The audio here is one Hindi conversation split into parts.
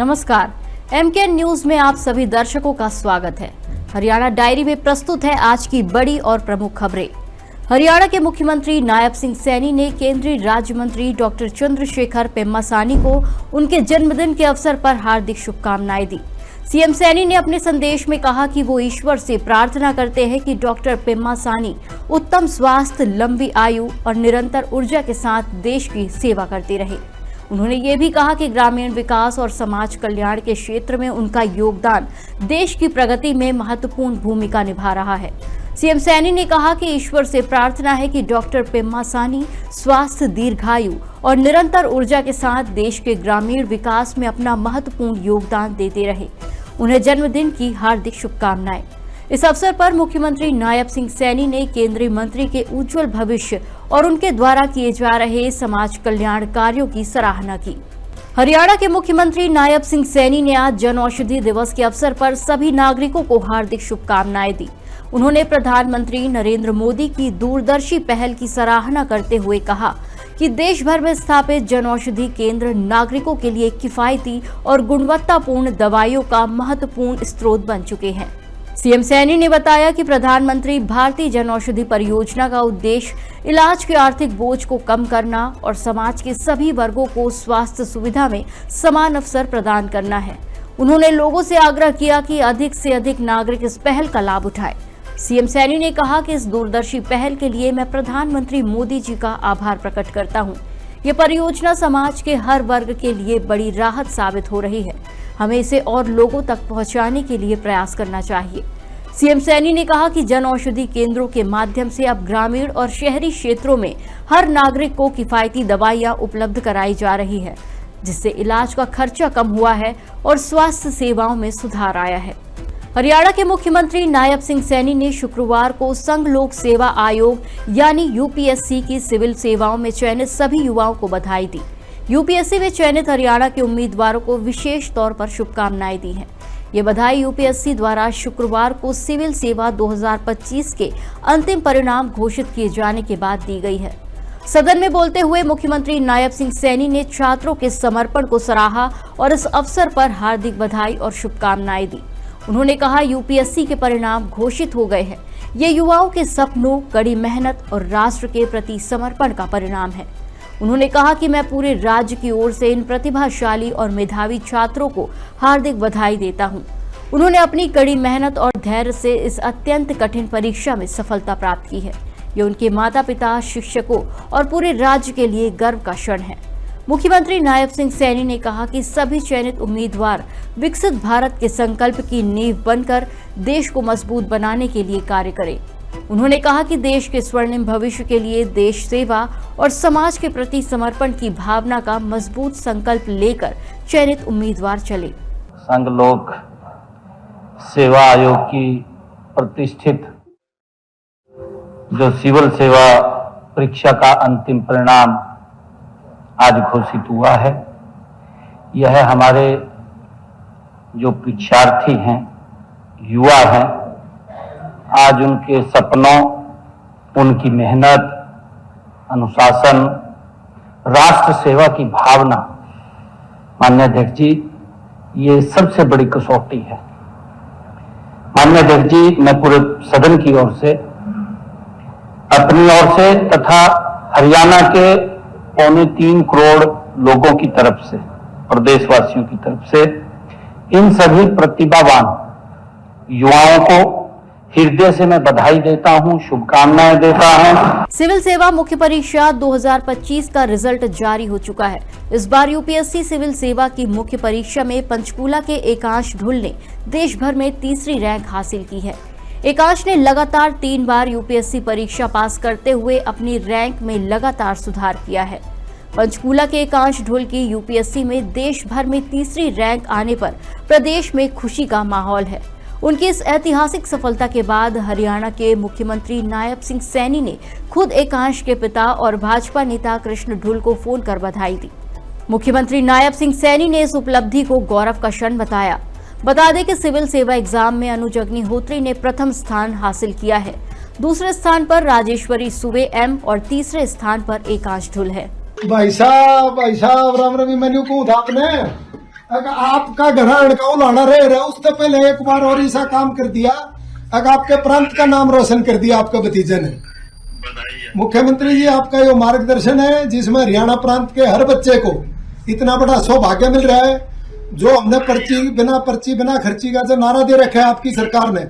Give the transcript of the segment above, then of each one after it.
नमस्कार, MK न्यूज में आप सभी दर्शकों का स्वागत है। हरियाणा डायरी में प्रस्तुत है आज की बड़ी और प्रमुख खबरें। हरियाणा के मुख्यमंत्री नायब सिंह सैनी ने केंद्रीय राज्य मंत्री डॉक्टर चंद्रशेखर पेम्मासानी को उनके जन्मदिन के अवसर पर हार्दिक शुभकामनाएं दी। सीएम सैनी ने अपने संदेश में कहा कि वो ईश्वर से प्रार्थना करते हैं कि डॉक्टर पेम्मासानी उत्तम स्वास्थ्य, लंबी आयु और निरंतर ऊर्जा के साथ देश की सेवा करते रहे। उन्होंने ये भी कहा कि ग्रामीण विकास और समाज कल्याण के क्षेत्र में उनका योगदान देश की प्रगति में महत्वपूर्ण भूमिका निभा रहा है। सीएम सैनी ने कहा कि ईश्वर से प्रार्थना है कि डॉक्टर पेम्मासानी स्वास्थ्य, दीर्घायु और निरंतर ऊर्जा के साथ देश के ग्रामीण विकास में अपना महत्वपूर्ण योगदान देते रहे। उन्हें जन्मदिन की हार्दिक शुभकामनाएं। इस अवसर पर मुख्यमंत्री नायब सिंह सैनी ने केंद्रीय मंत्री के उज्जवल भविष्य और उनके द्वारा किए जा रहे समाज कल्याण कार्यों की सराहना की। हरियाणा के मुख्यमंत्री नायब सिंह सैनी ने आज जन औषधि दिवस के अवसर पर सभी नागरिकों को हार्दिक शुभकामनाएं दी। उन्होंने प्रधानमंत्री नरेंद्र मोदी की दूरदर्शी पहल की सराहना करते हुए कहा कि देश भर में स्थापित जन औषधि केंद्र नागरिकों के लिए किफायती और गुणवत्तापूर्ण दवाइयों का महत्वपूर्ण स्रोत बन चुके हैं। सीएम सैनी ने बताया कि प्रधानमंत्री भारतीय जन औषधि परियोजना का उद्देश्य इलाज के आर्थिक बोझ को कम करना और समाज के सभी वर्गों को स्वास्थ्य सुविधा में समान अवसर प्रदान करना है। उन्होंने लोगों से आग्रह किया कि अधिक से अधिक नागरिक इस पहल का लाभ उठाएं। सीएम सैनी ने कहा कि इस दूरदर्शी पहल के लिए मैं प्रधानमंत्री मोदी जी का आभार प्रकट करता हूं। ये परियोजना समाज के हर वर्ग के लिए बड़ी राहत साबित हो रही है। हमें इसे और लोगों तक पहुंचाने के लिए प्रयास करना चाहिए। सीएम सैनी ने कहा कि जन औषधि केंद्रों के माध्यम से अब ग्रामीण और शहरी क्षेत्रों में हर नागरिक को किफायती दवाइयां उपलब्ध कराई जा रही है, जिससे इलाज का खर्चा कम हुआ है और स्वास्थ्य सेवाओं में सुधार आया है। हरियाणा के मुख्यमंत्री नायब सिंह सैनी ने शुक्रवार को संघ लोक सेवा आयोग यानी यूपीएससी की सिविल सेवाओं में चयनित सभी युवाओं को बधाई दी। यूपीएससी में चयनित हरियाणा के उम्मीदवारों को विशेष तौर पर शुभकामनाएं दी हैं। ये बधाई यूपीएससी द्वारा शुक्रवार को सिविल सेवा 2025 के अंतिम परिणाम घोषित किए जाने के बाद दी गई है। सदन में बोलते हुए मुख्यमंत्री नायब सिंह सैनी ने छात्रों के समर्पण को सराहा और इस अवसर पर हार्दिक बधाई और शुभकामनाएं दी। उन्होंने कहा यूपीएससी के परिणाम घोषित हो गए हैं। ये युवाओं के सपनों, कड़ी मेहनत और राष्ट्र के प्रति समर्पण का परिणाम है। उन्होंने कहा कि मैं पूरे राज्य की ओर से इन प्रतिभाशाली और मेधावी छात्रों को हार्दिक बधाई देता हूं। उन्होंने अपनी कड़ी मेहनत और धैर्य से इस अत्यंत कठिन परीक्षा में सफलता प्राप्त की है। ये उनके माता पिता, शिक्षकों और पूरे राज्य के लिए गर्व का क्षण है। मुख्यमंत्री नायब सिंह सैनी ने कहा कि सभी चयनित उम्मीदवार विकसित भारत के संकल्प की नींव बनकर देश को मजबूत बनाने के लिए कार्य करें। उन्होंने कहा कि देश के स्वर्णिम भविष्य के लिए देश सेवा और समाज के प्रति समर्पण की भावना का मजबूत संकल्प लेकर चयनित उम्मीदवार चले। संघ लोक सेवा आयोग की प्रतिष्ठित जो सिविल सेवा परीक्षा का अंतिम परिणाम आज घोषित हुआ है। यह हमारे जो परीक्षार्थी हैं, युवा हैं, आज उनके सपनों, उनकी मेहनत, अनुशासन, राष्ट्र सेवा की भावना, माननीय अध्यक्ष जी, ये सबसे बड़ी कसौटी है। माननीय अध्यक्ष जी, मैं पूरे सदन की ओर से, अपनी ओर से तथा हरियाणा के 3.25 करोड़ लोगों की तरफ से और देशवासियों की तरफ से इन सभी प्रतिभावान युवाओं को हृदय से मैं बधाई देता हूं, शुभकामनाएं देता हूं। सिविल सेवा मुख्य परीक्षा 2025 का रिजल्ट जारी हो चुका है। इस बार यूपीएससी सिविल सेवा की मुख्य परीक्षा में पंचकूला के एकांश ढुल ने देश भर में तीसरी रैंक हासिल की है। एकांश ने लगातार 3 बार यूपीएससी परीक्षा पास करते हुए अपनी रैंक में लगातार सुधार किया है। पंचकूला के एकांश ढुल की यूपीएससी में देश भर में तीसरी रैंक आने पर प्रदेश में खुशी का माहौल है। उनकी इस ऐतिहासिक सफलता के बाद हरियाणा के मुख्यमंत्री नायब सिंह सैनी ने खुद एकांश के पिता और भाजपा नेता कृष्ण ढुल को फोन कर बधाई दी। मुख्यमंत्री नायब सिंह सैनी ने इस उपलब्धि को गौरव का क्षण बताया। बता दें कि सिविल सेवा एग्जाम में अनुज अग्निहोत्री ने प्रथम स्थान हासिल किया है। दूसरे स्थान पर राजेश्वरी सुबे एम और तीसरे स्थान पर एकांश ढुल है। भाई साहब राम राम मैन्यू को था आपने अगर आपका घराण का उलाना रह रहा उससे पहले एक बार और ऐसा काम कर दिया, अगर आपके प्रांत का नाम रोशन कर दिया आपका भतीजे ने। मुख्यमंत्री जी, आपका ये मार्गदर्शन है जिसमें हरियाणा प्रांत के हर बच्चे को इतना बड़ा सौभाग्य मिल रहा है। जो हमने पर्ची बिना खर्ची का जो नारा दे रखा है आपकी सरकार ने,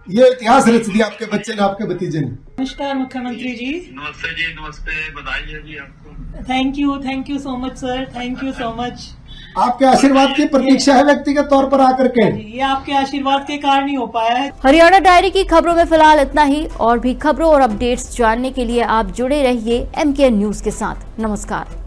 ये इतिहास रच दिया आपके बच्चे ने, आपके भतीजे ने। नमस्कार मुख्यमंत्री जी। नमस्ते जी, नमस्ते, बधाई है जी आपको। Thank you so much sir, thank you so much. आपके आशीर्वाद की प्रतीक्षा है व्यक्तिगत तौर पर आकर के। ये आपके आशीर्वाद के कारण ही हो पाया है। हरियाणा डायरी की खबरों में फिलहाल इतना ही। और भी खबरों और अपडेट्स जानने के लिए आप जुड़े रहिए MKN न्यूज के साथ। नमस्कार।